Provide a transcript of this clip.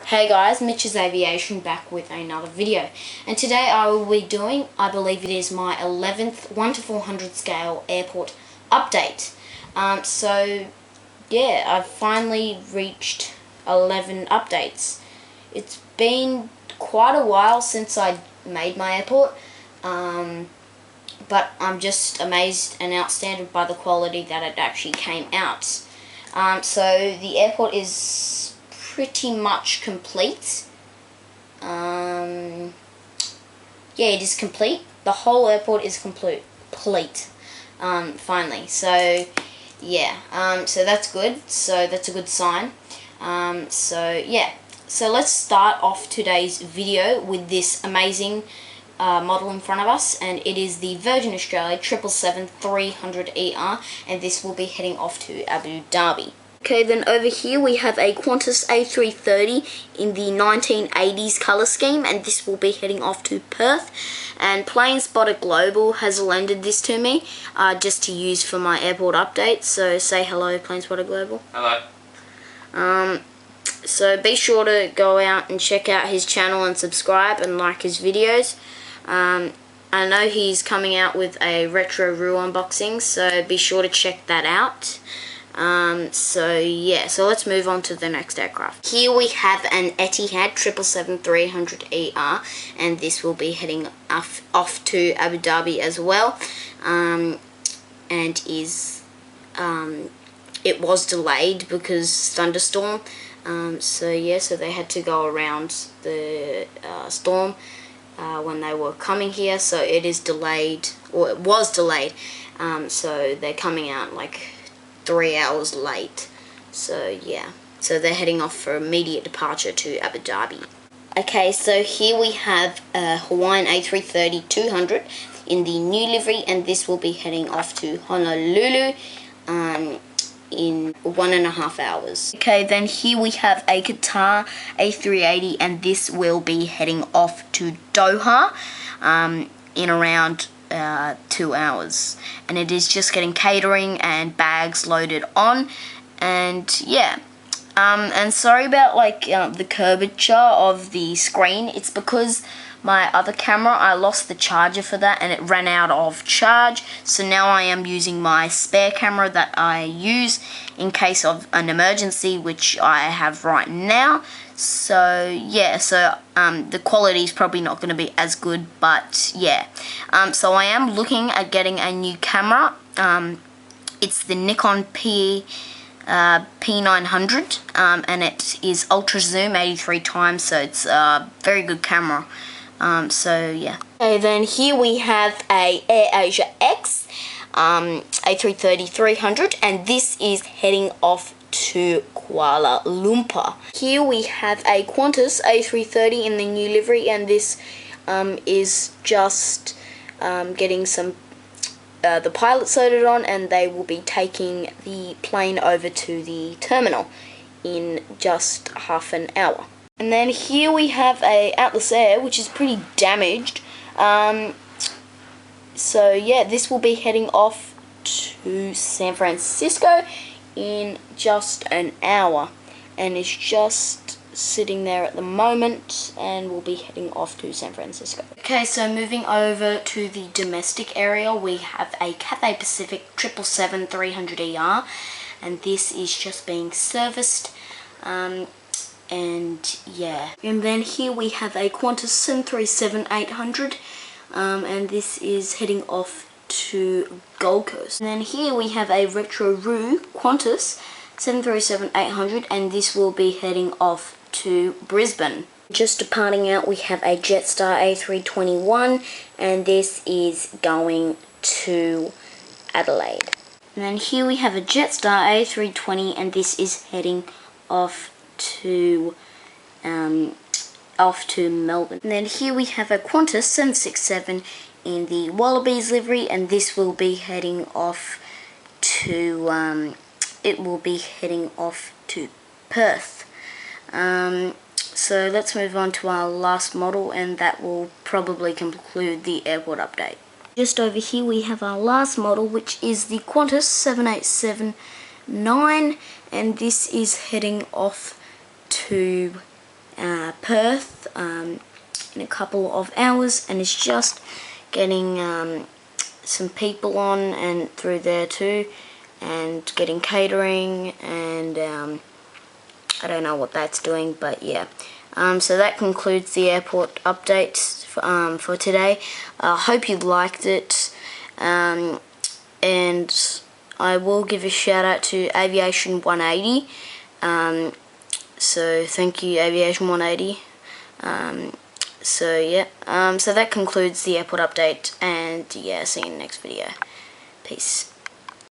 Hey guys, Mitch's Aviation back with another video, and today I will be doing, I believe it is my 11th 1 to 400 scale airport update. So yeah, I've finally reached 11 updates. It's been quite a while since I made my airport, but I'm just amazed and outstanded by the quality that it actually came out. So the airport is pretty much complete. Yeah, it is complete. The whole airport is complete. Finally. So yeah, so that's good. So that's a good sign. So yeah, so let's start off today's video with this amazing model in front of us, and it is the Virgin Australia 777-300ER, and this will be heading off to Abu Dhabi. Okay, then over here we have a Qantas A330 in the 1980s colour scheme, and this will be heading off to Perth. And Plane Spotter Global has lended this to me just to use for my airport updates. So say hello, Plane Spotter Global. Hello. So be sure to go out and check out his channel and subscribe and like his videos. I know he's coming out with a Retro Roo unboxing, so be sure to check that out. So yeah, so let's move on to the next aircraft. Here we have an Etihad 777-300ER, and this will be heading off to Abu Dhabi as well, and is it was delayed because thunderstorm. So yeah, so they had to go around the storm when they were coming here, so it is delayed, or it was delayed. So they're coming out like 3 hours late. So yeah, so they're heading off for immediate departure to Abu Dhabi. Okay, so here we have a Hawaiian A330-200 in the new livery, and this will be heading off to Honolulu in 1.5 hours. Okay, then here we have a Qatar A380, and this will be heading off to Doha in around 2 hours, and it is just getting catering and bags loaded on. And yeah, and sorry about like the curvature of the screen. It's because my other camera, I lost the charger for that and it ran out of charge, so now I am using my spare camera that I use in case of an emergency, which I have right now. So yeah, so the quality is probably not going to be as good, but yeah, so I am looking at getting a new camera. It's the Nikon P900, and it is ultra zoom 83 times, so it's a very good camera. So yeah. Okay, then here we have a AirAsia X A330-300, and this is heading off to Kuala Lumpur. Here we have a Qantas A330 in the new livery, and this is just getting some the pilots loaded on, and they will be taking the plane over to the terminal in just half an hour. And then here we have a Atlas Air, which is pretty damaged. So yeah, this will be heading off to San Francisco in just an hour, and it's just sitting there at the moment, and we'll be heading off to San Francisco. Okay, so moving over to the domestic area, we have a Cathay Pacific 777-300ER, and this is just being serviced. And yeah, and then here we have a Qantas 737-800, and this is heading off to Gold Coast. And then here we have a Retro Roo Qantas 737-800, and this will be heading off to Brisbane. Just departing out, we have a Jetstar A321, and this is going to Adelaide. And then here we have a Jetstar A320, and this is heading off to Melbourne. And then here we have a Qantas 767 in the Wallabies livery, and this will be heading off to Perth. So let's move on to our last model, and that will probably conclude the airport update. Just over here we have our last model, which is the Qantas 787-9, and this is heading off to Perth in a couple of hours, and it's just getting some people on and through there too, and getting catering, and I don't know what that's doing, but yeah. So that concludes the airport updates for today. I hope you liked it, and I will give a shout out to Aviation 180. So thank you, Aviation 180. So yeah, so that concludes the airport update, and yeah, see you in the next video. Peace.